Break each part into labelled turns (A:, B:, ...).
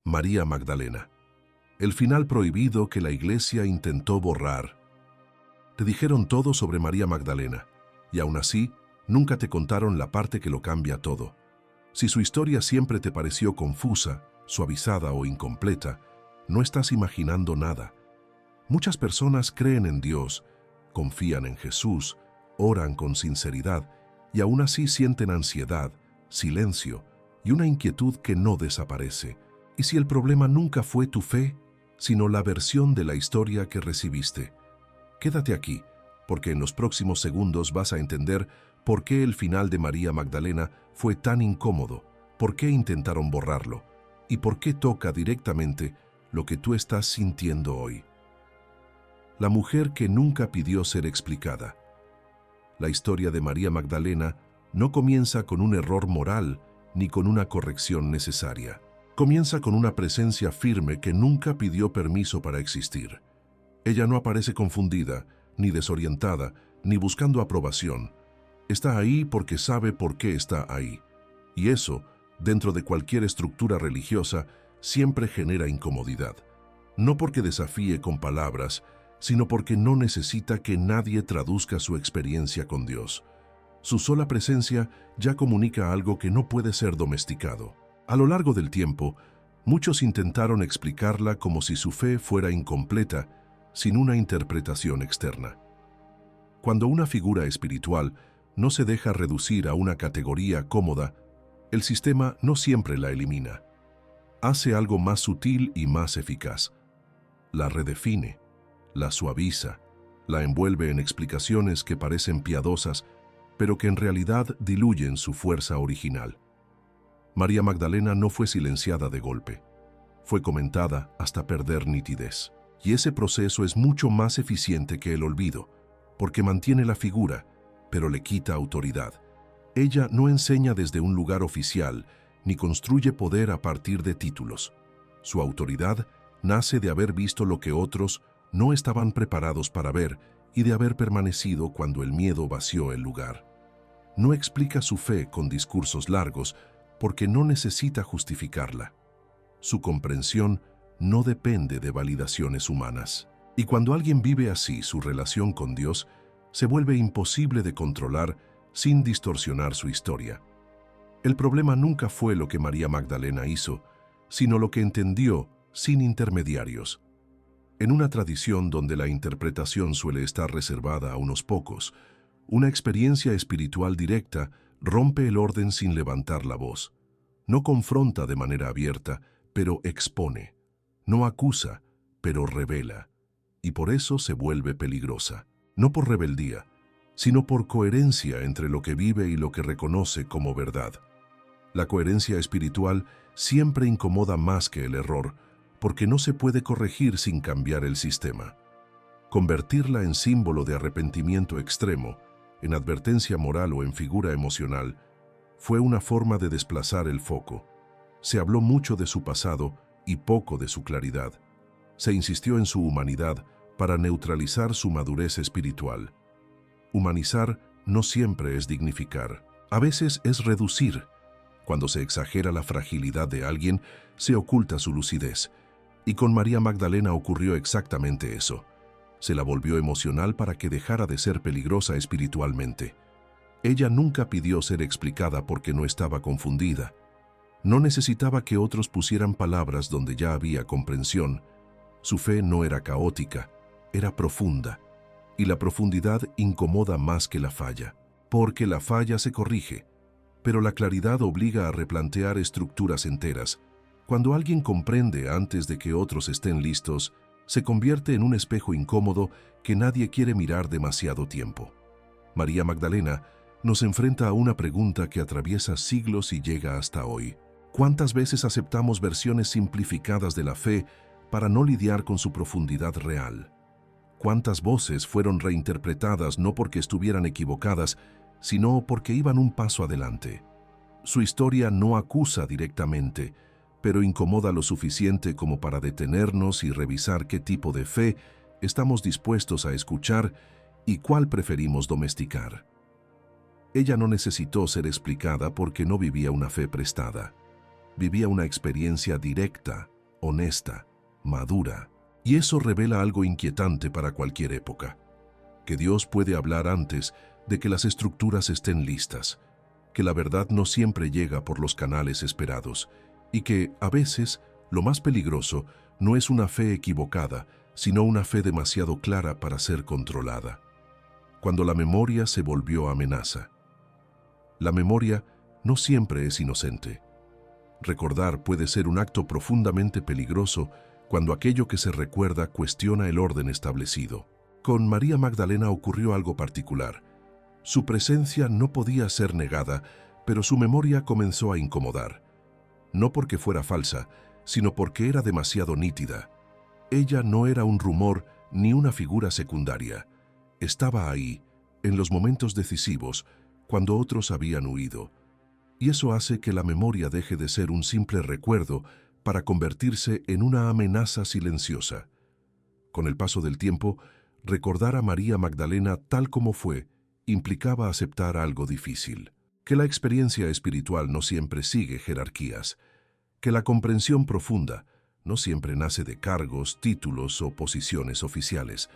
A: María Magdalena. El final prohibido que la Iglesia intentó borrar. Te dijeron todo sobre María Magdalena, y aún así, nunca te contaron la parte que lo cambia todo. Si su historia siempre te pareció confusa, suavizada o incompleta, no estás imaginando nada. Muchas personas creen en Dios, confían en Jesús, oran con sinceridad, y aún así sienten ansiedad, silencio y una inquietud que no desaparece. ¿Y si el problema nunca fue tu fe, sino la versión de la historia que recibiste? Quédate aquí, porque en los próximos segundos vas a entender por qué el final de María Magdalena fue tan incómodo, por qué intentaron borrarlo y por qué toca directamente lo que tú estás sintiendo hoy. La mujer que nunca pidió ser explicada. La historia de María Magdalena no comienza con un error moral ni con una corrección necesaria. Comienza con una presencia firme que nunca pidió permiso para existir. Ella no aparece confundida, ni desorientada, ni buscando aprobación. Está ahí porque sabe por qué está ahí. Y eso, dentro de cualquier estructura religiosa, siempre genera incomodidad. No porque desafíe con palabras, sino porque no necesita que nadie traduzca su experiencia con Dios. Su sola presencia ya comunica algo que no puede ser domesticado. A lo largo del tiempo, muchos intentaron explicarla como si su fe fuera incompleta, sin una interpretación externa. Cuando una figura espiritual no se deja reducir a una categoría cómoda, el sistema no siempre la elimina. Hace algo más sutil y más eficaz. La redefine, la suaviza, la envuelve en explicaciones que parecen piadosas, pero que en realidad diluyen su fuerza original. María Magdalena no fue silenciada de golpe. Fue comentada hasta perder nitidez. Y ese proceso es mucho más eficiente que el olvido, porque mantiene la figura, pero le quita autoridad. Ella no enseña desde un lugar oficial, ni construye poder a partir de títulos. Su autoridad nace de haber visto lo que otros no estaban preparados para ver y de haber permanecido cuando el miedo vació el lugar. No explica su fe con discursos largos porque no necesita justificarla. Su comprensión no depende de validaciones humanas. Y cuando alguien vive así su relación con Dios, se vuelve imposible de controlar sin distorsionar su historia. El problema nunca fue lo que María Magdalena hizo, sino lo que entendió sin intermediarios. En una tradición donde la interpretación suele estar reservada a unos pocos, una experiencia espiritual directa rompe el orden sin levantar la voz. No confronta de manera abierta, pero expone. No acusa, pero revela. Y por eso se vuelve peligrosa. No por rebeldía, sino por coherencia entre lo que vive y lo que reconoce como verdad. La coherencia espiritual siempre incomoda más que el error, porque no se puede corregir sin cambiar el sistema. Convertirla en símbolo de arrepentimiento extremo, en advertencia moral o en figura emocional, fue una forma de desplazar el foco. Se habló mucho de su pasado y poco de su claridad. Se insistió en su humanidad para neutralizar su madurez espiritual. Humanizar no siempre es dignificar. A veces es reducir. Cuando se exagera la fragilidad de alguien, se oculta su lucidez. Y con María Magdalena ocurrió exactamente eso. Se la volvió emocional para que dejara de ser peligrosa espiritualmente. Ella nunca pidió ser explicada porque no estaba confundida. No necesitaba que otros pusieran palabras donde ya había comprensión. Su fe no era caótica, era profunda. Y la profundidad incomoda más que la falla, porque la falla se corrige. Pero la claridad obliga a replantear estructuras enteras. Cuando alguien comprende antes de que otros estén listos, se convierte en un espejo incómodo que nadie quiere mirar demasiado tiempo. María Magdalena nos enfrenta a una pregunta que atraviesa siglos y llega hasta hoy. ¿Cuántas veces aceptamos versiones simplificadas de la fe para no lidiar con su profundidad real? ¿Cuántas voces fueron reinterpretadas no porque estuvieran equivocadas, sino porque iban un paso adelante? Su historia no acusa directamente, pero incomoda lo suficiente como para detenernos y revisar qué tipo de fe estamos dispuestos a escuchar y cuál preferimos domesticar. Ella no necesitó ser explicada porque no vivía una fe prestada. Vivía una experiencia directa, honesta, madura. Y eso revela algo inquietante para cualquier época, que Dios puede hablar antes de que las estructuras estén listas, que la verdad no siempre llega por los canales esperados y que, a veces, lo más peligroso no es una fe equivocada, sino una fe demasiado clara para ser controlada. Cuando la memoria se volvió amenaza. La memoria no siempre es inocente. Recordar puede ser un acto profundamente peligroso cuando aquello que se recuerda cuestiona el orden establecido. Con María Magdalena ocurrió algo particular. Su presencia no podía ser negada, pero su memoria comenzó a incomodar. No porque fuera falsa, sino porque era demasiado nítida. Ella no era un rumor ni una figura secundaria. Estaba ahí, en los momentos decisivos, cuando otros habían huido. Y eso hace que la memoria deje de ser un simple recuerdo para convertirse en una amenaza silenciosa. Con el paso del tiempo, recordar a María Magdalena tal como fue implicaba aceptar algo difícil, que la experiencia espiritual no siempre sigue jerarquías, que la comprensión profunda no siempre nace de cargos, títulos o posiciones oficiales.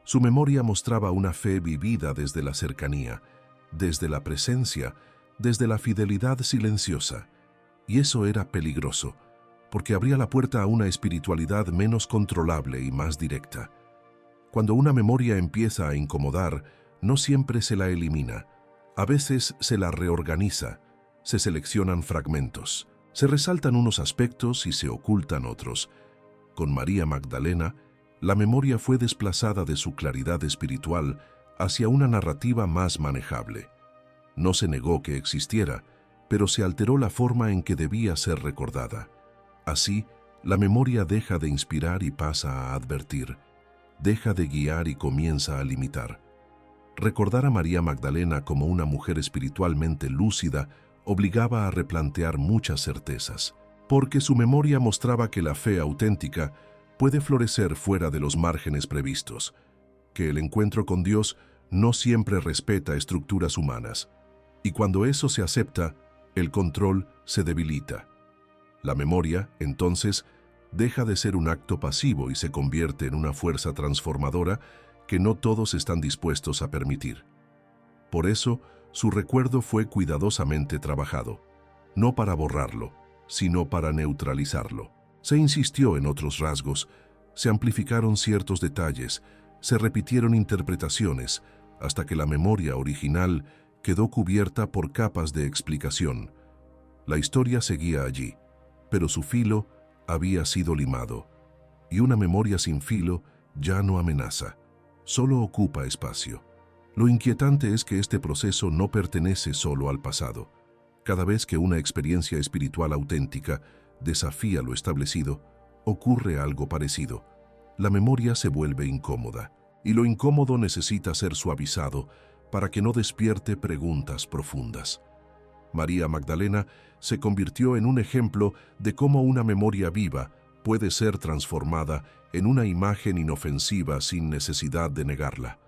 A: Su memoria mostraba una fe vivida desde la cercanía, desde la presencia, desde la fidelidad silenciosa. Y eso era peligroso, porque abría la puerta a una espiritualidad menos controlable y más directa. Cuando una memoria empieza a incomodar, no siempre se la elimina. A veces se la reorganiza, se seleccionan fragmentos, se resaltan unos aspectos y se ocultan otros. Con María Magdalena, la memoria fue desplazada de su claridad espiritual hacia una narrativa más manejable. No se negó que existiera, pero se alteró la forma en que debía ser recordada. Así, la memoria deja de inspirar y pasa a advertir, deja de guiar y comienza a limitar. Recordar a María Magdalena como una mujer espiritualmente lúcida obligaba a replantear muchas certezas, porque su memoria mostraba que la fe auténtica puede florecer fuera de los márgenes previstos, que el encuentro con Dios no siempre respeta estructuras humanas, y cuando eso se acepta, el control se debilita. La memoria, entonces, deja de ser un acto pasivo y se convierte en una fuerza transformadora que no todos están dispuestos a permitir. Por eso, su recuerdo fue cuidadosamente trabajado, no para borrarlo, sino para neutralizarlo. Se insistió en otros rasgos, se amplificaron ciertos detalles, se repitieron interpretaciones, hasta que la memoria original quedó cubierta por capas de explicación. La historia seguía allí, pero su filo había sido limado, y una memoria sin filo ya no amenaza, solo ocupa espacio. Lo inquietante es que este proceso no pertenece solo al pasado. Cada vez que una experiencia espiritual auténtica desafía lo establecido, ocurre algo parecido. La memoria se vuelve incómoda, y lo incómodo necesita ser suavizado para que no despierte preguntas profundas. María Magdalena se convirtió en un ejemplo de cómo una memoria viva puede ser transformada en una imagen inofensiva sin necesidad de negarla.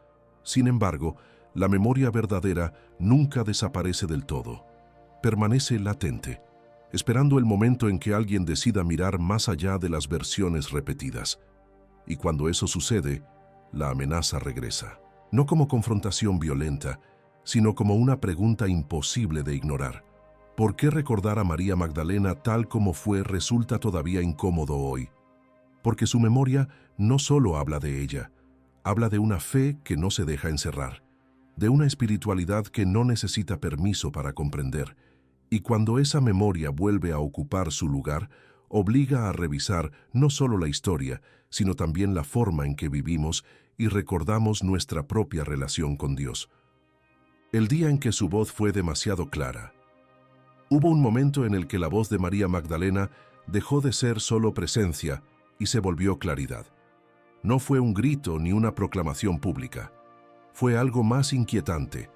A: Sin embargo, la memoria verdadera nunca desaparece del todo. Permanece latente, esperando el momento en que alguien decida mirar más allá de las versiones repetidas. Y cuando eso sucede, la amenaza regresa, no como confrontación violenta, sino como una pregunta imposible de ignorar. ¿Por qué recordar a María Magdalena tal como fue resulta todavía incómodo hoy? Porque su memoria no solo habla de ella, habla de una fe que no se deja encerrar, de una espiritualidad que no necesita permiso para comprender, y cuando esa memoria vuelve a ocupar su lugar, obliga a revisar no solo la historia, sino también la forma en que vivimos y recordamos nuestra propia relación con Dios. El día en que su voz fue demasiado clara. Hubo un momento en el que la voz de María Magdalena dejó de ser solo presencia y se volvió claridad. No fue un grito ni una proclamación pública. Fue algo más inquietante.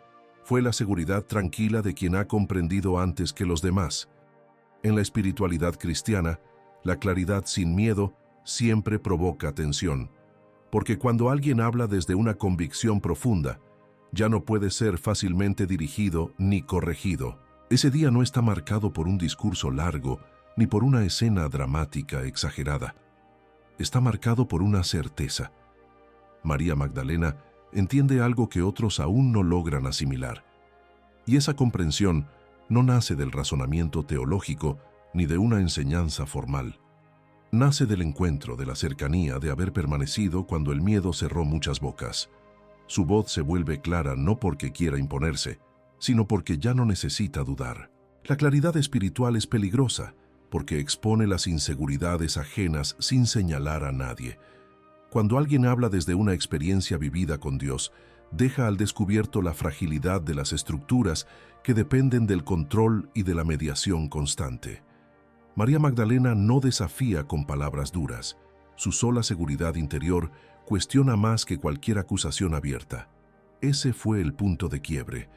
A: Fue la seguridad tranquila de quien ha comprendido antes que los demás. En la espiritualidad cristiana, la claridad sin miedo siempre provoca tensión, porque cuando alguien habla desde una convicción profunda, ya no puede ser fácilmente dirigido ni corregido. Ese día no está marcado por un discurso largo, ni por una escena dramática exagerada. Está marcado por una certeza. María Magdalena entiende algo que otros aún no logran asimilar. Y esa comprensión no nace del razonamiento teológico ni de una enseñanza formal. Nace del encuentro, de la cercanía, de haber permanecido cuando el miedo cerró muchas bocas. Su voz se vuelve clara no porque quiera imponerse, sino porque ya no necesita dudar. La claridad espiritual es peligrosa, porque expone las inseguridades ajenas sin señalar a nadie. Cuando alguien habla desde una experiencia vivida con Dios, deja al descubierto la fragilidad de las estructuras que dependen del control y de la mediación constante. María Magdalena no desafía con palabras duras. Su sola seguridad interior cuestiona más que cualquier acusación abierta. Ese fue el punto de quiebre.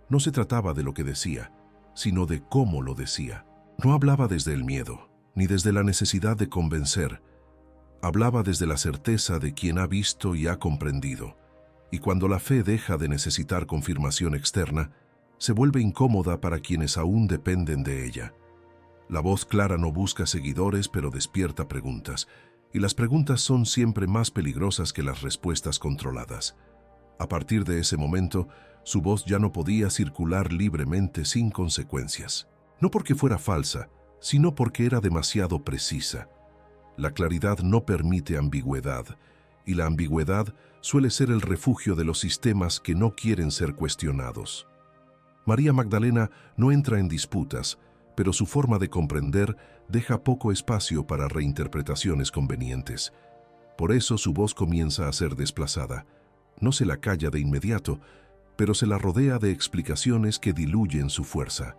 A: No se trataba de lo que decía, sino de cómo lo decía. No hablaba desde el miedo, ni desde la necesidad de convencer. Hablaba desde la certeza de quien ha visto y ha comprendido. Y cuando la fe deja de necesitar confirmación externa, se vuelve incómoda para quienes aún dependen de ella. La voz clara no busca seguidores, pero despierta preguntas, y las preguntas son siempre más peligrosas que las respuestas controladas. A partir de ese momento, su voz ya no podía circular libremente sin consecuencias. No porque fuera falsa, sino porque era demasiado precisa. La claridad no permite ambigüedad, y la ambigüedad suele ser el refugio de los sistemas que no quieren ser cuestionados. María Magdalena no entra en disputas, pero su forma de comprender deja poco espacio para reinterpretaciones convenientes. Por eso su voz comienza a ser desplazada. No se la calla de inmediato, pero se la rodea de explicaciones que diluyen su fuerza.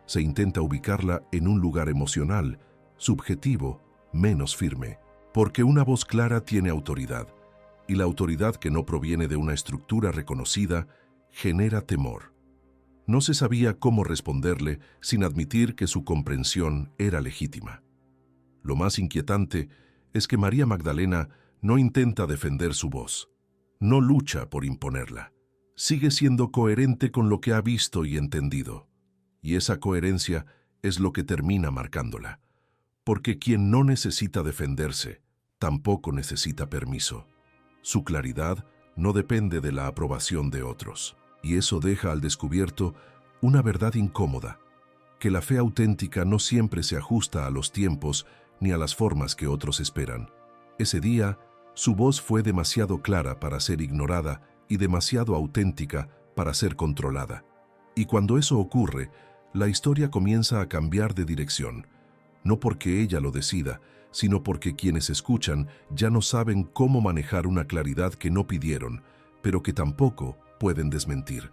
A: Se intenta ubicarla en un lugar emocional, subjetivo, menos firme, porque una voz clara tiene autoridad, y la autoridad que no proviene de una estructura reconocida genera temor. No se sabía cómo responderle sin admitir que su comprensión era legítima. Lo más inquietante es que María Magdalena no intenta defender su voz, no lucha por imponerla. Sigue siendo coherente con lo que ha visto y entendido, y esa coherencia es lo que termina marcándola. Porque quien no necesita defenderse, tampoco necesita permiso. Su claridad no depende de la aprobación de otros, y eso deja al descubierto una verdad incómoda, que la fe auténtica no siempre se ajusta a los tiempos ni a las formas que otros esperan. Ese día, su voz fue demasiado clara para ser ignorada y demasiado auténtica para ser controlada. Y cuando eso ocurre, la historia comienza a cambiar de dirección, no porque ella lo decida, sino porque quienes escuchan ya no saben cómo manejar una claridad que no pidieron, pero que tampoco pueden desmentir.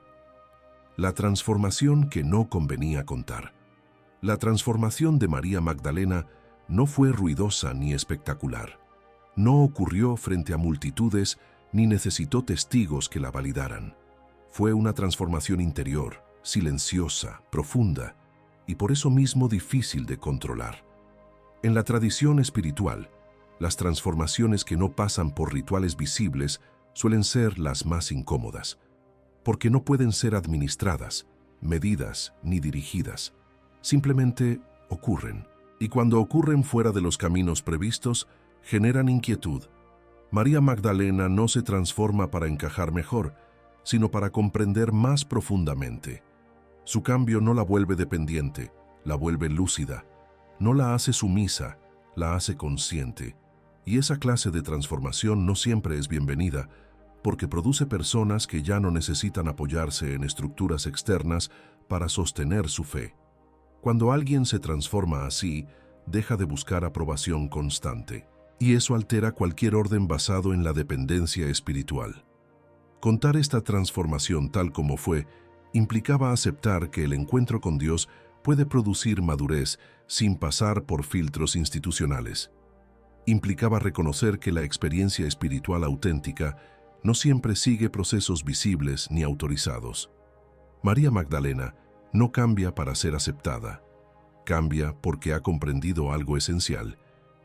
A: La transformación que no convenía contar. La transformación de María Magdalena no fue ruidosa ni espectacular. No ocurrió frente a multitudes ni necesitó testigos que la validaran. Fue una transformación interior, silenciosa, profunda, y por eso mismo difícil de controlar. En la tradición espiritual, las transformaciones que no pasan por rituales visibles suelen ser las más incómodas, porque no pueden ser administradas, medidas ni dirigidas. Simplemente ocurren, y cuando ocurren fuera de los caminos previstos, generan inquietud. María Magdalena no se transforma para encajar mejor, sino para comprender más profundamente. Su cambio no la vuelve dependiente, la vuelve lúcida. No la hace sumisa, la hace consciente. Y esa clase de transformación no siempre es bienvenida, porque produce personas que ya no necesitan apoyarse en estructuras externas para sostener su fe. Cuando alguien se transforma así, deja de buscar aprobación constante, y eso altera cualquier orden basado en la dependencia espiritual. Contar esta transformación tal como fue implicaba aceptar que el encuentro con Dios puede producir madurez sin pasar por filtros institucionales. Implicaba reconocer que la experiencia espiritual auténtica no siempre sigue procesos visibles ni autorizados. María Magdalena no cambia para ser aceptada, cambia porque ha comprendido algo esencial,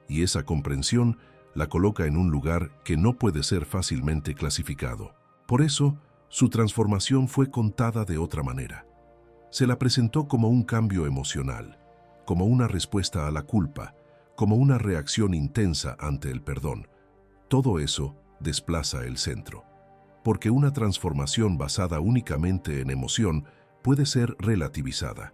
A: y esa comprensión la coloca en un lugar que no puede ser fácilmente clasificado. Por eso, su transformación fue contada de otra manera. Se la presentó como un cambio emocional, como una respuesta a la culpa, como una reacción intensa ante el perdón. Todo eso desplaza el centro, porque una transformación basada únicamente en emoción puede ser relativizada.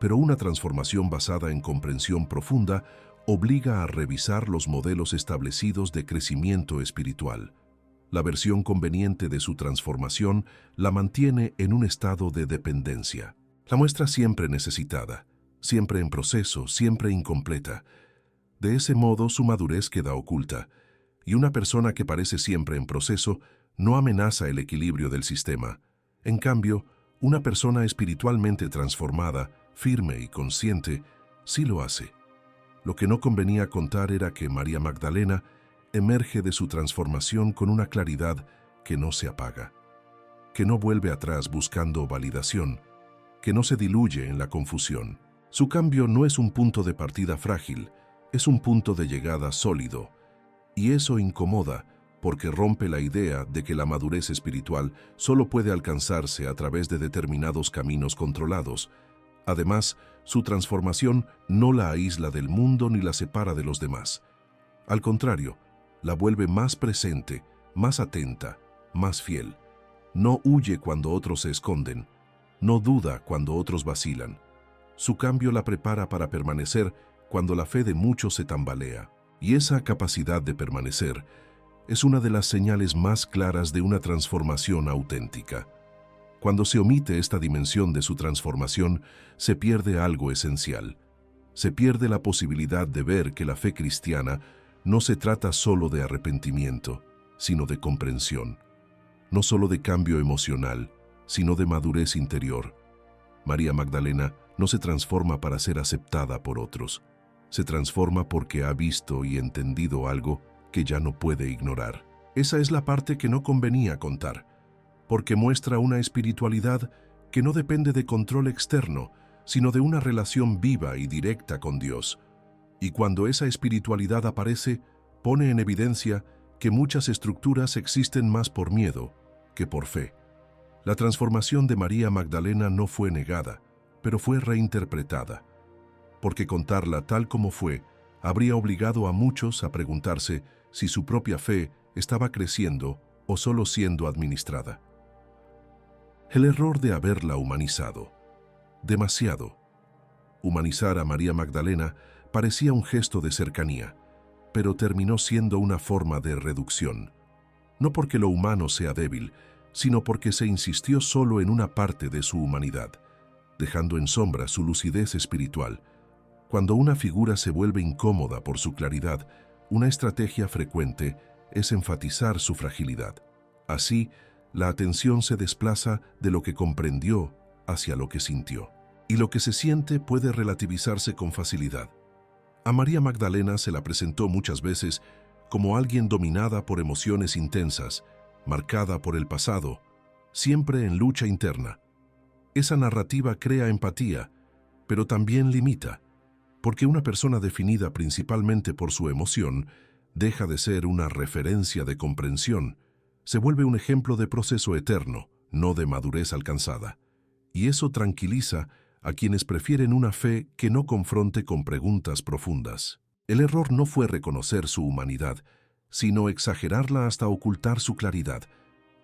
A: Pero una transformación basada en comprensión profunda obliga a revisar los modelos establecidos de crecimiento espiritual. La versión conveniente de su transformación la mantiene en un estado de dependencia. La muestra siempre necesitada, siempre en proceso, siempre incompleta. De ese modo su madurez queda oculta, y una persona que parece siempre en proceso no amenaza el equilibrio del sistema. En cambio, una persona espiritualmente transformada, firme y consciente, sí lo hace. Lo que no convenía contar era que María Magdalena emerge de su transformación con una claridad que no se apaga, que no vuelve atrás buscando validación, que no se diluye en la confusión. Su cambio no es un punto de partida frágil, es un punto de llegada sólido, y eso incomoda porque rompe la idea de que la madurez espiritual solo puede alcanzarse a través de determinados caminos controlados. Además, su transformación no la aísla del mundo ni la separa de los demás. Al contrario, la vuelve más presente, más atenta, más fiel. No huye cuando otros se esconden, no duda cuando otros vacilan. Su cambio la prepara para permanecer cuando la fe de muchos se tambalea. Y esa capacidad de permanecer es una de las señales más claras de una transformación auténtica. Cuando se omite esta dimensión de su transformación, se pierde algo esencial. Se pierde la posibilidad de ver que la fe cristiana no se trata solo de arrepentimiento, sino de comprensión. No solo de cambio emocional, sino de madurez interior. María Magdalena no se transforma para ser aceptada por otros. Se transforma porque ha visto y entendido algo que ya no puede ignorar. Esa es la parte que no convenía contar, porque muestra una espiritualidad que no depende de control externo, sino de una relación viva y directa con Dios. Y cuando esa espiritualidad aparece, pone en evidencia que muchas estructuras existen más por miedo que por fe. La transformación de María Magdalena no fue negada, pero fue reinterpretada, porque contarla tal como fue habría obligado a muchos a preguntarse si su propia fe estaba creciendo o solo siendo administrada. El error de haberla humanizado. Demasiado. Humanizar a María Magdalena parecía un gesto de cercanía, pero terminó siendo una forma de reducción. No porque lo humano sea débil, sino porque se insistió solo en una parte de su humanidad, dejando en sombra su lucidez espiritual. Cuando una figura se vuelve incómoda por su claridad, una estrategia frecuente es enfatizar su fragilidad. Así, la atención se desplaza de lo que comprendió hacia lo que sintió. Y lo que se siente puede relativizarse con facilidad. A María Magdalena se la presentó muchas veces como alguien dominada por emociones intensas, marcada por el pasado, siempre en lucha interna. Esa narrativa crea empatía, pero también limita, porque una persona definida principalmente por su emoción deja de ser una referencia de comprensión, se vuelve un ejemplo de proceso eterno, no de madurez alcanzada. Y eso tranquiliza a quienes prefieren una fe que no confronte con preguntas profundas. El error no fue reconocer su humanidad, sino exagerarla hasta ocultar su claridad.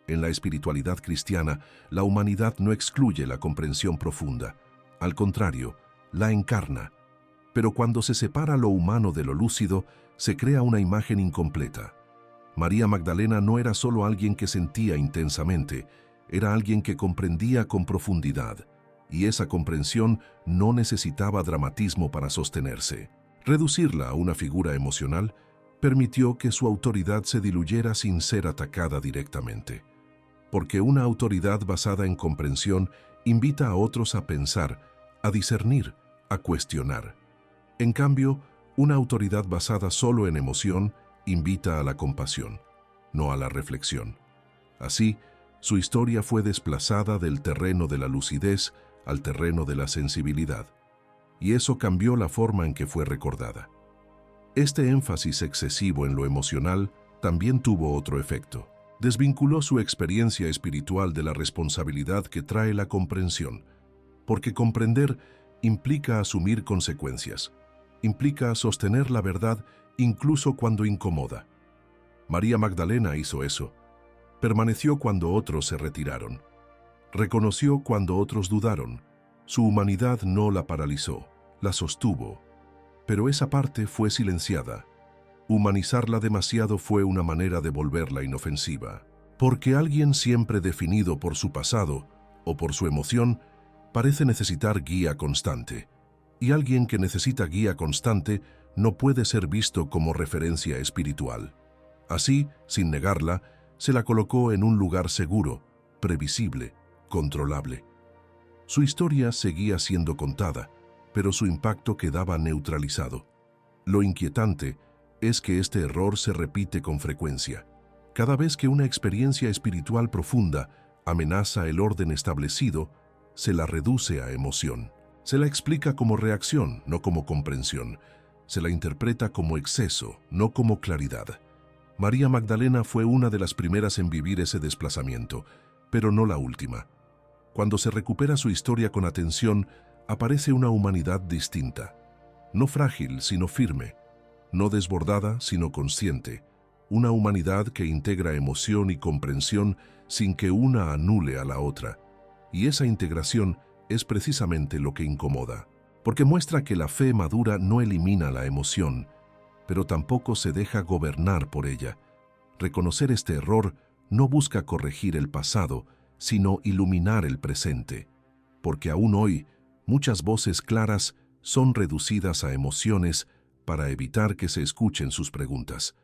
A: En la espiritualidad cristiana, la humanidad no excluye la comprensión profunda. Al contrario, la encarna. Pero cuando se separa lo humano de lo lúcido, se crea una imagen incompleta. María Magdalena no era solo alguien que sentía intensamente, era alguien que comprendía con profundidad, y esa comprensión no necesitaba dramatismo para sostenerse. Reducirla a una figura emocional permitió que su autoridad se diluyera sin ser atacada directamente. Porque una autoridad basada en comprensión invita a otros a pensar, a discernir, a cuestionar. En cambio, una autoridad basada solo en emoción invita a la compasión, no a la reflexión. Así, su historia fue desplazada del terreno de la lucidez al terreno de la sensibilidad, y eso cambió la forma en que fue recordada. Este énfasis excesivo en lo emocional también tuvo otro efecto. Desvinculó su experiencia espiritual de la responsabilidad que trae la comprensión, porque comprender implica asumir consecuencias. Implica sostener la verdad incluso cuando incomoda. María Magdalena hizo eso. Permaneció cuando otros se retiraron. Reconoció cuando otros dudaron. Su humanidad no la paralizó, la sostuvo. Pero esa parte fue silenciada. Humanizarla demasiado fue una manera de volverla inofensiva. Porque alguien siempre definido por su pasado o por su emoción parece necesitar guía constante. Y alguien que necesita guía constante no puede ser visto como referencia espiritual. Así, sin negarla, se la colocó en un lugar seguro, previsible, controlable. Su historia seguía siendo contada, pero su impacto quedaba neutralizado. Lo inquietante es que este error se repite con frecuencia. Cada vez que una experiencia espiritual profunda amenaza el orden establecido, se la reduce a emoción. Se la explica como reacción, no como comprensión. Se la interpreta como exceso, no como claridad. María Magdalena fue una de las primeras en vivir ese desplazamiento, pero no la última. Cuando se recupera su historia con atención, aparece una humanidad distinta. No frágil, sino firme. No desbordada, sino consciente. Una humanidad que integra emoción y comprensión sin que una anule a la otra. Y esa integración es precisamente lo que incomoda, porque muestra que la fe madura no elimina la emoción, pero tampoco se deja gobernar por ella. Reconocer este error no busca corregir el pasado, sino iluminar el presente, porque aún hoy muchas voces claras son reducidas a emociones para evitar que se escuchen sus preguntas.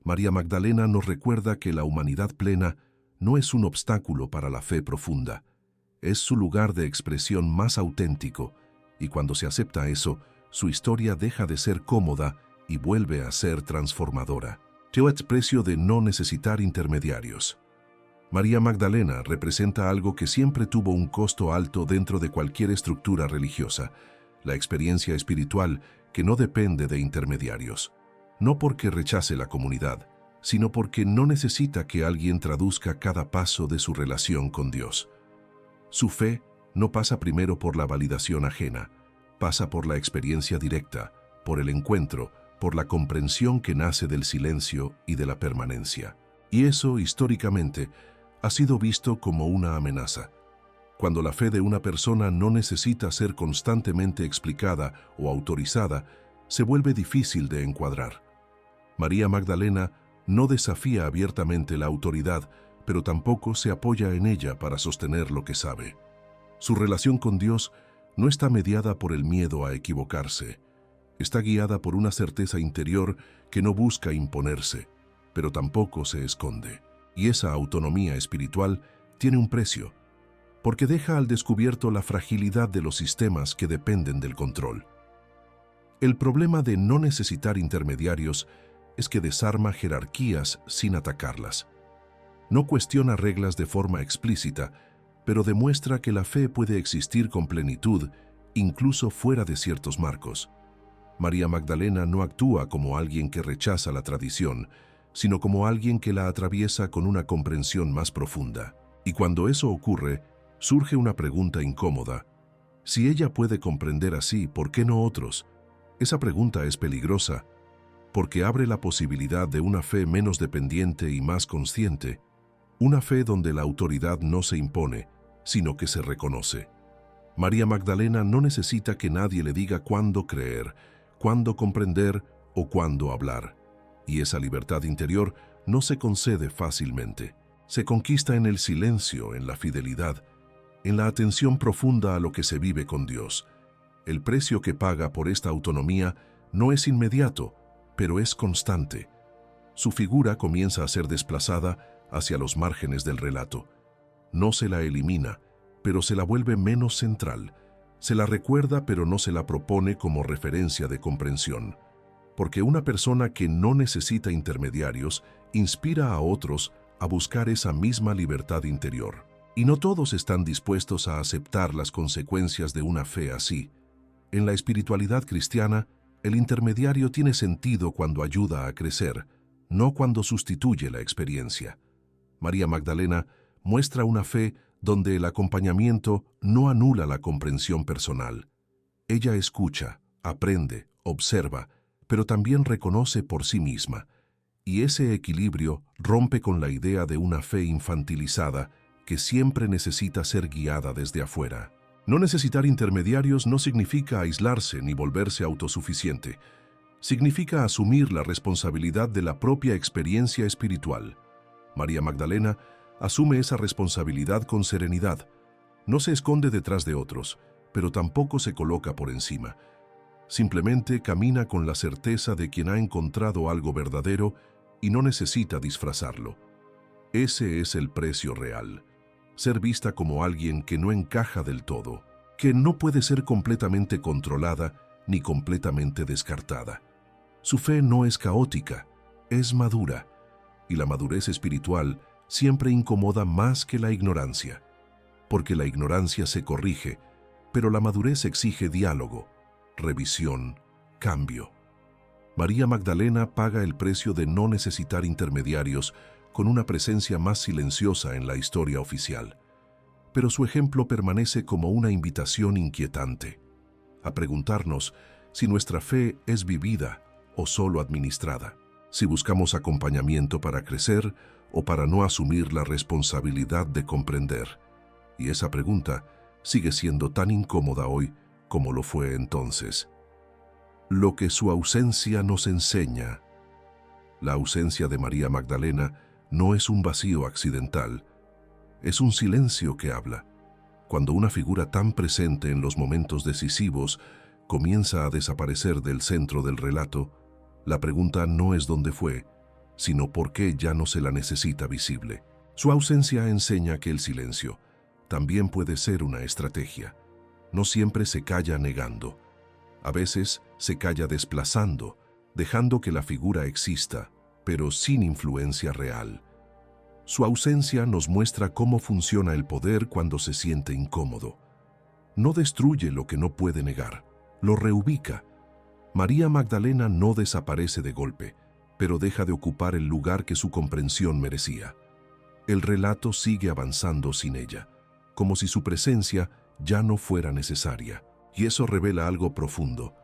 A: María Magdalena nos recuerda que la humanidad plena no es un obstáculo para la fe profunda, es su lugar de expresión más auténtico, y cuando se acepta eso, su historia deja de ser cómoda y vuelve a ser transformadora. El precio de no necesitar intermediarios. María Magdalena representa algo que siempre tuvo un costo alto dentro de cualquier estructura religiosa, la experiencia espiritual que no depende de intermediarios. No porque rechace la comunidad, sino porque no necesita que alguien traduzca cada paso de su relación con Dios. Su fe no pasa primero por la validación ajena, pasa por la experiencia directa, por el encuentro, por la comprensión que nace del silencio y de la permanencia. Y eso, históricamente, ha sido visto como una amenaza. Cuando la fe de una persona no necesita ser constantemente explicada o autorizada, se vuelve difícil de encuadrar. María Magdalena no desafía abiertamente la autoridad, pero tampoco se apoya en ella para sostener lo que sabe. Su relación con Dios no está mediada por el miedo a equivocarse. Está guiada por una certeza interior que no busca imponerse, pero tampoco se esconde. Y esa autonomía espiritual tiene un precio, porque deja al descubierto la fragilidad de los sistemas que dependen del control. El problema de no necesitar intermediarios es que desarma jerarquías sin atacarlas. No cuestiona reglas de forma explícita, pero demuestra que la fe puede existir con plenitud, incluso fuera de ciertos marcos. María Magdalena no actúa como alguien que rechaza la tradición, sino como alguien que la atraviesa con una comprensión más profunda. Y cuando eso ocurre, surge una pregunta incómoda. Si ella puede comprender así, ¿por qué no otros? Esa pregunta es peligrosa, porque abre la posibilidad de una fe menos dependiente y más consciente, una fe donde la autoridad no se impone, sino que se reconoce. María Magdalena no necesita que nadie le diga cuándo creer, cuándo comprender o cuándo hablar. Y esa libertad interior no se concede fácilmente. Se conquista en el silencio, en la fidelidad, en la atención profunda a lo que se vive con Dios. El precio que paga por esta autonomía no es inmediato, pero es constante. Su figura comienza a ser desplazada hacia los márgenes del relato. No se la elimina, pero se la vuelve menos central. Se la recuerda, pero no se la propone como referencia de comprensión. Porque una persona que no necesita intermediarios inspira a otros a buscar esa misma libertad interior. Y no todos están dispuestos a aceptar las consecuencias de una fe así. En la espiritualidad cristiana, el intermediario tiene sentido cuando ayuda a crecer, no cuando sustituye la experiencia. María Magdalena muestra una fe donde el acompañamiento no anula la comprensión personal. Ella escucha, aprende, observa, pero también reconoce por sí misma. Y ese equilibrio rompe con la idea de una fe infantilizada que siempre necesita ser guiada desde afuera. No necesitar intermediarios no significa aislarse ni volverse autosuficiente. Significa asumir la responsabilidad de la propia experiencia espiritual. María Magdalena asume esa responsabilidad con serenidad. No se esconde detrás de otros, pero tampoco se coloca por encima. Simplemente camina con la certeza de quien ha encontrado algo verdadero y no necesita disfrazarlo. Ese es el precio real. Ser vista como alguien que no encaja del todo, que no puede ser completamente controlada ni completamente descartada. Su fe no es caótica, es madura, y la madurez espiritual siempre incomoda más que la ignorancia, porque la ignorancia se corrige, pero la madurez exige diálogo, revisión, cambio. María Magdalena paga el precio de no necesitar intermediarios con una presencia más silenciosa en la historia oficial. Pero su ejemplo permanece como una invitación inquietante, a preguntarnos si nuestra fe es vivida o solo administrada, si buscamos acompañamiento para crecer o para no asumir la responsabilidad de comprender. Y esa pregunta sigue siendo tan incómoda hoy como lo fue entonces. Lo que su ausencia nos enseña. La ausencia de María Magdalena no es un vacío accidental, es un silencio que habla. Cuando una figura tan presente en los momentos decisivos comienza a desaparecer del centro del relato, la pregunta no es dónde fue, sino por qué ya no se la necesita visible. Su ausencia enseña que el silencio también puede ser una estrategia. No siempre se calla negando. A veces se calla desplazando, dejando que la figura exista, pero sin influencia real. Su ausencia nos muestra cómo funciona el poder cuando se siente incómodo. No destruye lo que no puede negar, lo reubica. María Magdalena no desaparece de golpe, pero deja de ocupar el lugar que su comprensión merecía. El relato sigue avanzando sin ella, como si su presencia ya no fuera necesaria. Y eso revela algo profundo,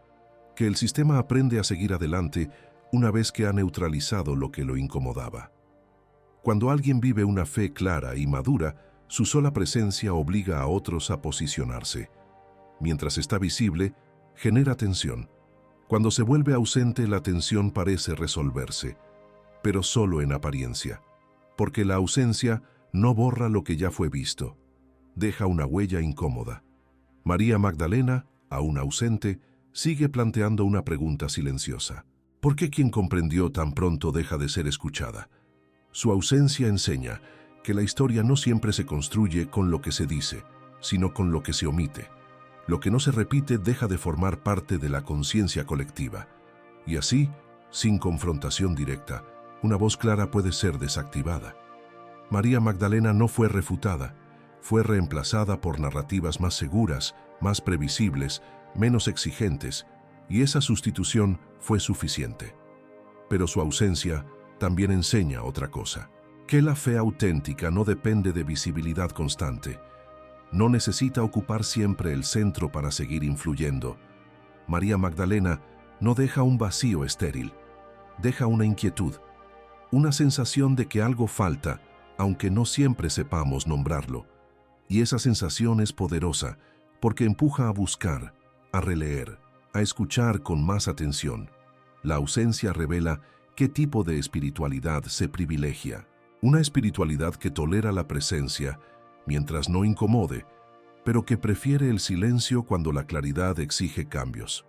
A: que el sistema aprende a seguir adelante una vez que ha neutralizado lo que lo incomodaba. Cuando alguien vive una fe clara y madura, su sola presencia obliga a otros a posicionarse. Mientras está visible, genera tensión. Cuando se vuelve ausente, la tensión parece resolverse, pero solo en apariencia, porque la ausencia no borra lo que ya fue visto, deja una huella incómoda. María Magdalena, aún ausente, sigue planteando una pregunta silenciosa. ¿Por qué quien comprendió tan pronto deja de ser escuchada? Su ausencia enseña que la historia no siempre se construye con lo que se dice, sino con lo que se omite. Lo que no se repite deja de formar parte de la conciencia colectiva. Y así, sin confrontación directa, una voz clara puede ser desactivada. María Magdalena no fue refutada, fue reemplazada por narrativas más seguras, más previsibles, menos exigentes, y esa sustitución fue suficiente. Pero su ausencia también enseña otra cosa, que la fe auténtica no depende de visibilidad constante. No necesita ocupar siempre el centro para seguir influyendo. María Magdalena no deja un vacío estéril, deja una inquietud, una sensación de que algo falta, aunque no siempre sepamos nombrarlo. Y esa sensación es poderosa, porque empuja a buscar, a releer, a escuchar con más atención. La ausencia revela qué tipo de espiritualidad se privilegia. Una espiritualidad que tolera la presencia, mientras no incomode, pero que prefiere el silencio cuando la claridad exige cambios.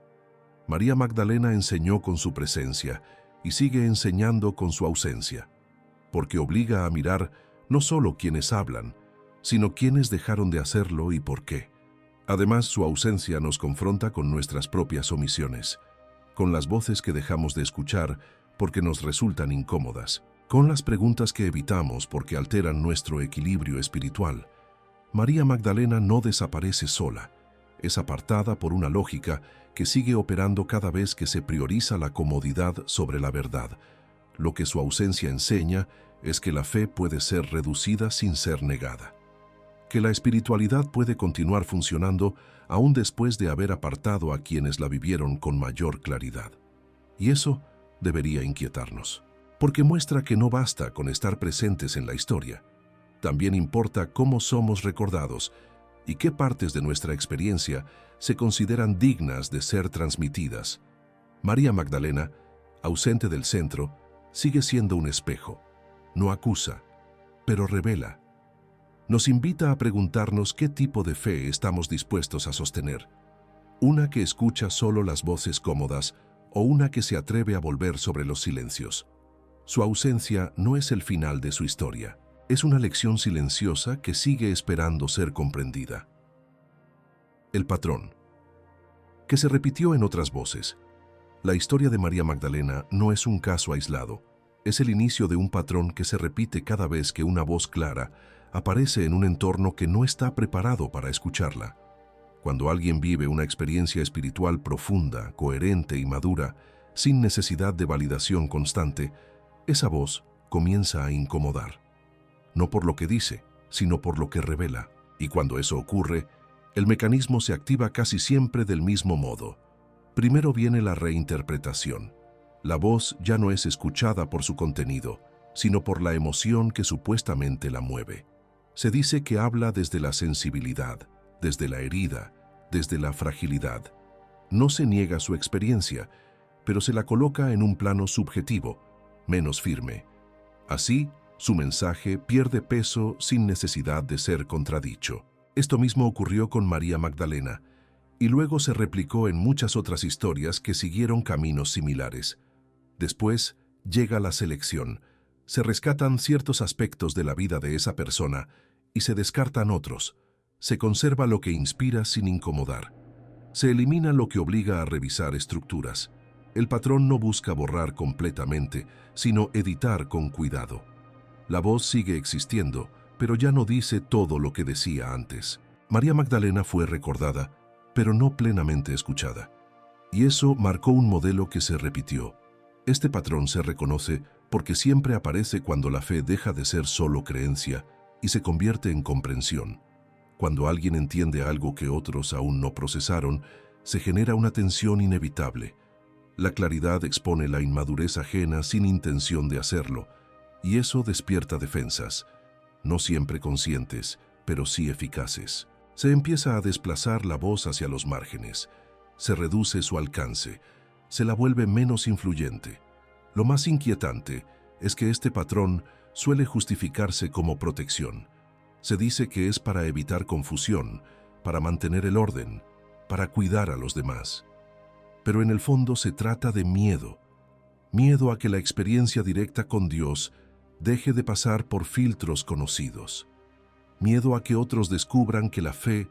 A: María Magdalena enseñó con su presencia y sigue enseñando con su ausencia, porque obliga a mirar no solo quienes hablan, sino quienes dejaron de hacerlo y por qué. Además, su ausencia nos confronta con nuestras propias omisiones, con las voces que dejamos de escuchar porque nos resultan incómodas, con las preguntas que evitamos porque alteran nuestro equilibrio espiritual. María Magdalena no desaparece sola, es apartada por una lógica que sigue operando cada vez que se prioriza la comodidad sobre la verdad. Lo que su ausencia enseña es que la fe puede ser reducida sin ser negada. que la espiritualidad puede continuar funcionando aún después de haber apartado a quienes la vivieron con mayor claridad. Y eso debería inquietarnos, porque muestra que no basta con estar presentes en la historia. También importa cómo somos recordados y qué partes de nuestra experiencia se consideran dignas de ser transmitidas. María Magdalena, ausente del centro, sigue siendo un espejo. No acusa, pero revela. Nos invita a preguntarnos qué tipo de fe estamos dispuestos a sostener. Una que escucha solo las voces cómodas o una que se atreve a volver sobre los silencios. Su ausencia no es el final de su historia. Es una lección silenciosa que sigue esperando ser comprendida. El patrón, que se repitió en otras voces. La historia de María Magdalena no es un caso aislado. Es el inicio de un patrón que se repite cada vez que una voz clara aparece en un entorno que no está preparado para escucharla. Cuando alguien vive una experiencia espiritual profunda, coherente y madura, sin necesidad de validación constante, esa voz comienza a incomodar. No por lo que dice, sino por lo que revela. Y cuando eso ocurre, el mecanismo se activa casi siempre del mismo modo. Primero viene la reinterpretación. La voz ya no es escuchada por su contenido, sino por la emoción que supuestamente la mueve. Se dice que habla desde la sensibilidad, desde la herida, desde la fragilidad. No se niega su experiencia, pero se la coloca en un plano subjetivo, menos firme. Así, su mensaje pierde peso sin necesidad de ser contradicho. Esto mismo ocurrió con María Magdalena, y luego se replicó en muchas otras historias que siguieron caminos similares. Después llega la selección. Se rescatan ciertos aspectos de la vida de esa persona y se descartan otros. Se conserva lo que inspira sin incomodar. Se elimina lo que obliga a revisar estructuras. El patrón no busca borrar completamente, sino editar con cuidado. La voz sigue existiendo, pero ya no dice todo lo que decía antes. María Magdalena fue recordada, pero no plenamente escuchada. Y eso marcó un modelo que se repitió. Este patrón se reconoce porque siempre aparece cuando la fe deja de ser solo creencia y se convierte en comprensión. Cuando alguien entiende algo que otros aún no procesaron, se genera una tensión inevitable. La claridad expone la inmadurez ajena sin intención de hacerlo, y eso despierta defensas, no siempre conscientes, pero sí eficaces. Se empieza a desplazar la voz hacia los márgenes, se reduce su alcance, se la vuelve menos influyente. Lo más inquietante es que este patrón suele justificarse como protección. Se dice que es para evitar confusión, para mantener el orden, para cuidar a los demás. Pero en el fondo se trata de miedo. Miedo a que la experiencia directa con Dios deje de pasar por filtros conocidos. Miedo a que otros descubran que la fe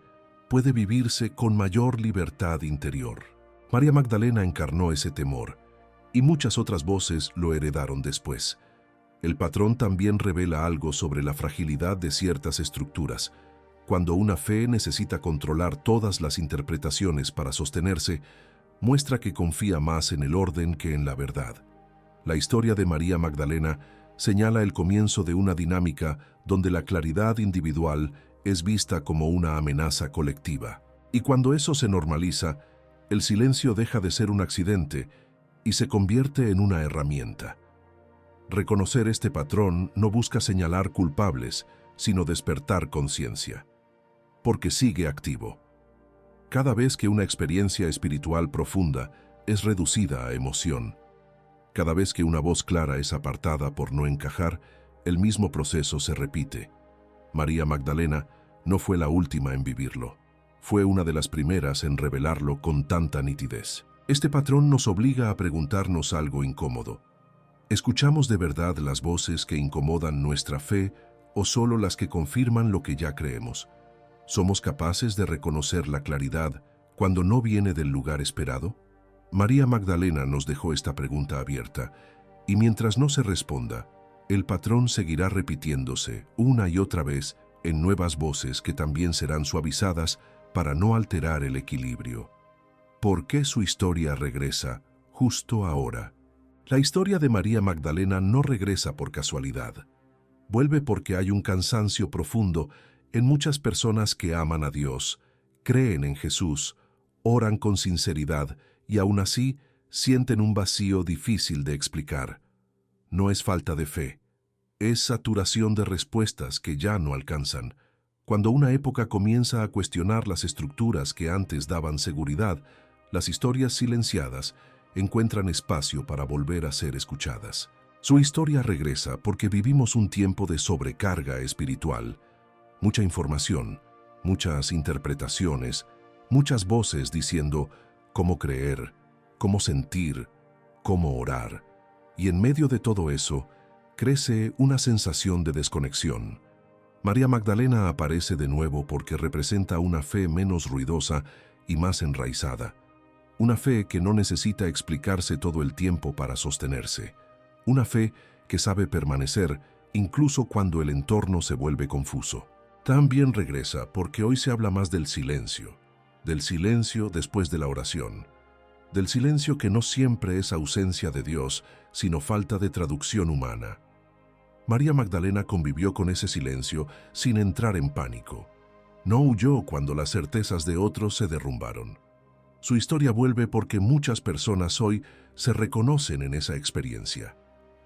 A: puede vivirse con mayor libertad interior. María Magdalena encarnó ese temor, y muchas otras voces lo heredaron después. El patrón también revela algo sobre la fragilidad de ciertas estructuras. Cuando una fe necesita controlar todas las interpretaciones para sostenerse, muestra que confía más en el orden que en la verdad. La historia de María Magdalena señala el comienzo de una dinámica donde la claridad individual es vista como una amenaza colectiva. Y cuando eso se normaliza, el silencio deja de ser un accidente y se convierte en una herramienta. Reconocer este patrón no busca señalar culpables, sino despertar conciencia, porque sigue activo. Cada vez que una experiencia espiritual profunda es reducida a emoción, cada vez que una voz clara es apartada por no encajar, el mismo proceso se repite. María Magdalena no fue la última en vivirlo. Fue una de las primeras en revelarlo con tanta nitidez. Este patrón nos obliga a preguntarnos algo incómodo. ¿Escuchamos de verdad las voces que incomodan nuestra fe o solo las que confirman lo que ya creemos? ¿Somos capaces de reconocer la claridad cuando no viene del lugar esperado? María Magdalena nos dejó esta pregunta abierta, y mientras no se responda, el patrón seguirá repitiéndose una y otra vez en nuevas voces que también serán suavizadas para no alterar el equilibrio. ¿Por qué su historia regresa justo ahora? La historia de María Magdalena no regresa por casualidad. Vuelve porque hay un cansancio profundo en muchas personas que aman a Dios, creen en Jesús, oran con sinceridad y aún así sienten un vacío difícil de explicar. No es falta de fe, es saturación de respuestas que ya no alcanzan. Cuando una época comienza a cuestionar las estructuras que antes daban seguridad, las historias silenciadas encuentran espacio para volver a ser escuchadas. Su historia regresa porque vivimos un tiempo de sobrecarga espiritual, mucha información, muchas interpretaciones, muchas voces diciendo cómo creer, cómo sentir, cómo orar. Y en medio de todo eso, crece una sensación de desconexión. María Magdalena aparece de nuevo porque representa una fe menos ruidosa y más enraizada. Una fe que no necesita explicarse todo el tiempo para sostenerse. Una fe que sabe permanecer incluso cuando el entorno se vuelve confuso. También regresa porque hoy se habla más del silencio después de la oración, del silencio que no siempre es ausencia de Dios, sino falta de traducción humana. María Magdalena convivió con ese silencio sin entrar en pánico. No huyó cuando las certezas de otros se derrumbaron. Su historia vuelve porque muchas personas hoy se reconocen en esa experiencia.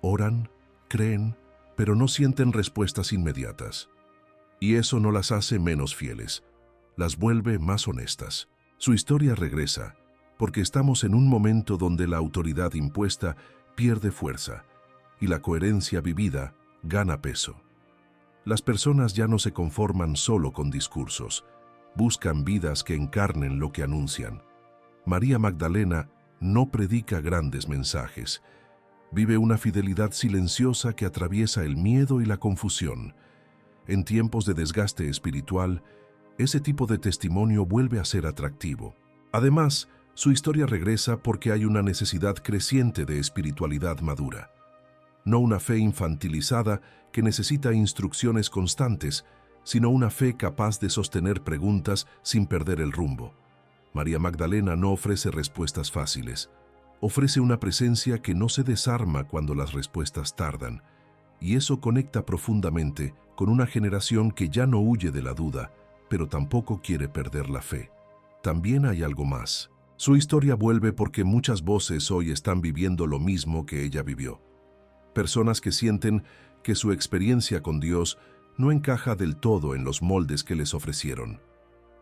A: Oran, creen, pero no sienten respuestas inmediatas. Y eso no las hace menos fieles, las vuelve más honestas. Su historia regresa porque estamos en un momento donde la autoridad impuesta pierde fuerza y la coherencia vivida gana peso. Las personas ya no se conforman solo con discursos, buscan vidas que encarnen lo que anuncian. María Magdalena no predica grandes mensajes, vive una fidelidad silenciosa que atraviesa el miedo y la confusión. En tiempos de desgaste espiritual, ese tipo de testimonio vuelve a ser atractivo. Además, su historia regresa porque hay una necesidad creciente de espiritualidad madura. No una fe infantilizada que necesita instrucciones constantes, sino una fe capaz de sostener preguntas sin perder el rumbo. María Magdalena no ofrece respuestas fáciles. Ofrece una presencia que no se desarma cuando las respuestas tardan, y eso conecta profundamente con una generación que ya no huye de la duda, pero tampoco quiere perder la fe. También hay algo más. Su historia vuelve porque muchas voces hoy están viviendo lo mismo que ella vivió. Personas que sienten que su experiencia con Dios no encaja del todo en los moldes que les ofrecieron.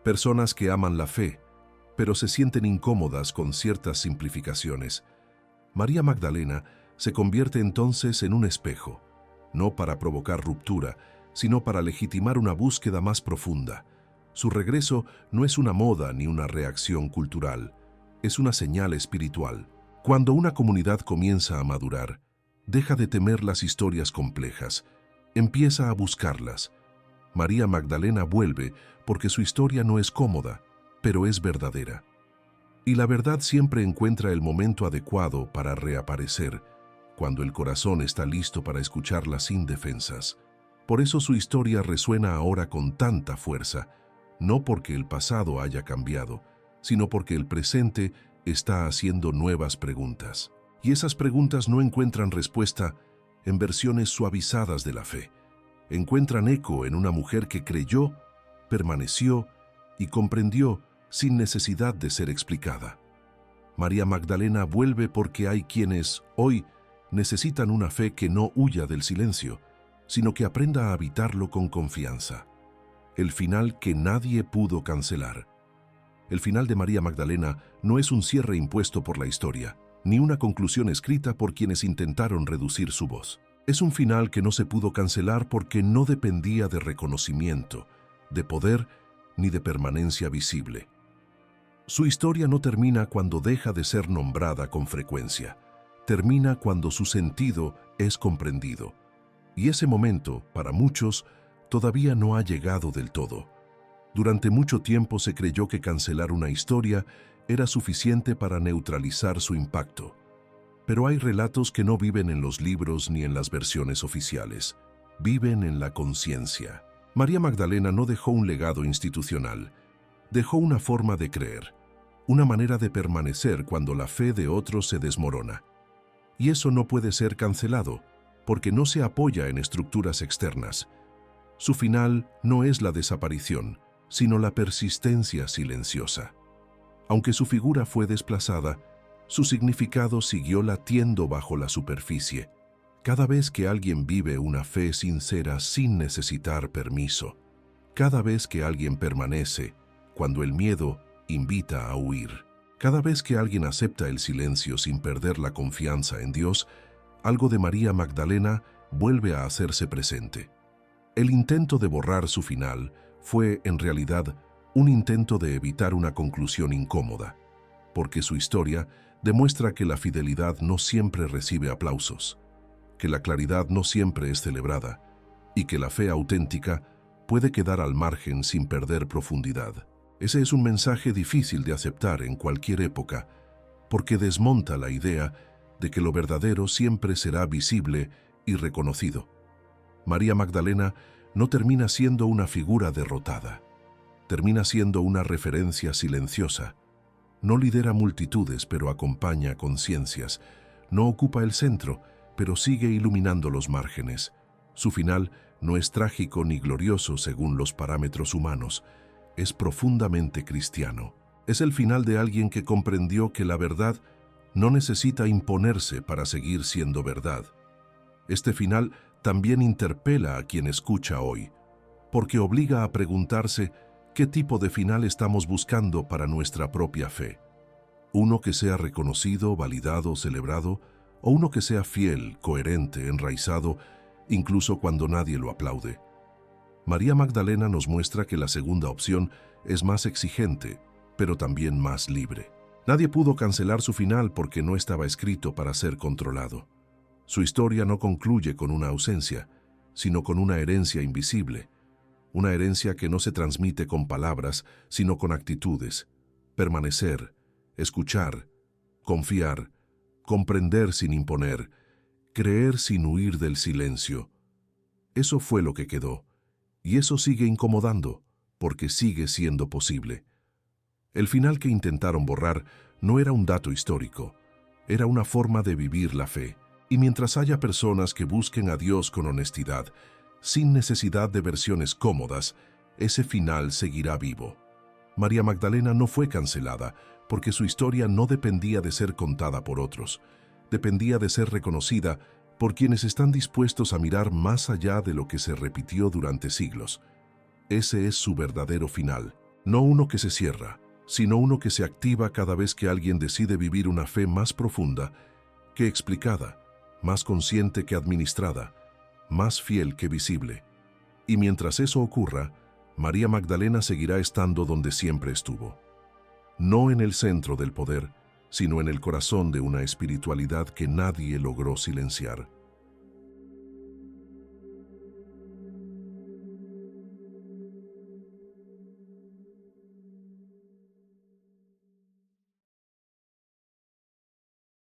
A: Personas que aman la fe, pero se sienten incómodas con ciertas simplificaciones. María Magdalena se convierte entonces en un espejo, no para provocar ruptura, sino para legitimar una búsqueda más profunda. Su regreso no es una moda ni una reacción cultural, es una señal espiritual. Cuando una comunidad comienza a madurar, deja de temer las historias complejas, empieza a buscarlas. María Magdalena vuelve porque su historia no es cómoda, pero es verdadera. Y la verdad siempre encuentra el momento adecuado para reaparecer, cuando el corazón está listo para escucharla sin defensas. Por eso su historia resuena ahora con tanta fuerza, no porque el pasado haya cambiado, sino porque el presente está haciendo nuevas preguntas. Y esas preguntas no encuentran respuesta en versiones suavizadas de la fe. Encuentran eco en una mujer que creyó, permaneció y comprendió sin necesidad de ser explicada. María Magdalena vuelve porque hay quienes hoy necesitan una fe que no huya del silencio, sino que aprenda a habitarlo con confianza. El final que nadie pudo cancelar. El final de María Magdalena no es un cierre impuesto por la historia, ni una conclusión escrita por quienes intentaron reducir su voz. Es un final que no se pudo cancelar porque no dependía de reconocimiento, de poder ni de permanencia visible. Su historia no termina cuando deja de ser nombrada con frecuencia. Termina cuando su sentido es comprendido. Y ese momento, para muchos, todavía no ha llegado del todo. Durante mucho tiempo se creyó que cancelar una historia era suficiente para neutralizar su impacto. Pero hay relatos que no viven en los libros ni en las versiones oficiales. Viven en la conciencia. María Magdalena no dejó un legado institucional. Dejó una forma de creer, una manera de permanecer cuando la fe de otros se desmorona. Y eso no puede ser cancelado, porque no se apoya en estructuras externas. Su final no es la desaparición, sino la persistencia silenciosa. Aunque su figura fue desplazada, su significado siguió latiendo bajo la superficie. Cada vez que alguien vive una fe sincera sin necesitar permiso, cada vez que alguien permanece cuando el miedo invita a huir, cada vez que alguien acepta el silencio sin perder la confianza en Dios, algo de María Magdalena vuelve a hacerse presente. El intento de borrar su final fue, en realidad, un intento de evitar una conclusión incómoda, porque su historia demuestra que la fidelidad no siempre recibe aplausos, que la claridad no siempre es celebrada y que la fe auténtica puede quedar al margen sin perder profundidad. Ese es un mensaje difícil de aceptar en cualquier época, porque desmonta la idea de que lo verdadero siempre será visible y reconocido. María Magdalena no termina siendo una figura derrotada, termina siendo una referencia silenciosa. No lidera multitudes, pero acompaña conciencias. No ocupa el centro, pero sigue iluminando los márgenes. Su final no es trágico ni glorioso según los parámetros humanos. Es profundamente cristiano. Es el final de alguien que comprendió que la verdad no necesita imponerse para seguir siendo verdad. Este final también interpela a quien escucha hoy, porque obliga a preguntarse qué tipo de final estamos buscando para nuestra propia fe. Uno que sea reconocido, validado, celebrado, o uno que sea fiel, coherente, enraizado, incluso cuando nadie lo aplaude. María Magdalena nos muestra que la segunda opción es más exigente, pero también más libre. Nadie pudo cancelar su final porque no estaba escrito para ser controlado. Su historia no concluye con una ausencia, sino con una herencia invisible, una herencia que no se transmite con palabras, sino con actitudes. Permanecer, escuchar, confiar, comprender sin imponer, creer sin huir del silencio. Eso fue lo que quedó, y eso sigue incomodando, porque sigue siendo posible. El final que intentaron borrar no era un dato histórico, era una forma de vivir la fe. Y mientras haya personas que busquen a Dios con honestidad, sin necesidad de versiones cómodas, ese final seguirá vivo. María Magdalena no fue cancelada porque su historia no dependía de ser contada por otros, dependía de ser reconocida por quienes están dispuestos a mirar más allá de lo que se repitió durante siglos. Ese es su verdadero final, no uno que se cierra, sino uno que se activa cada vez que alguien decide vivir una fe más profunda que explicada, más consciente que administrada, más fiel que visible. Y mientras eso ocurra, María Magdalena seguirá estando donde siempre estuvo. No en el centro del poder, sino en el corazón de una espiritualidad que nadie logró silenciar.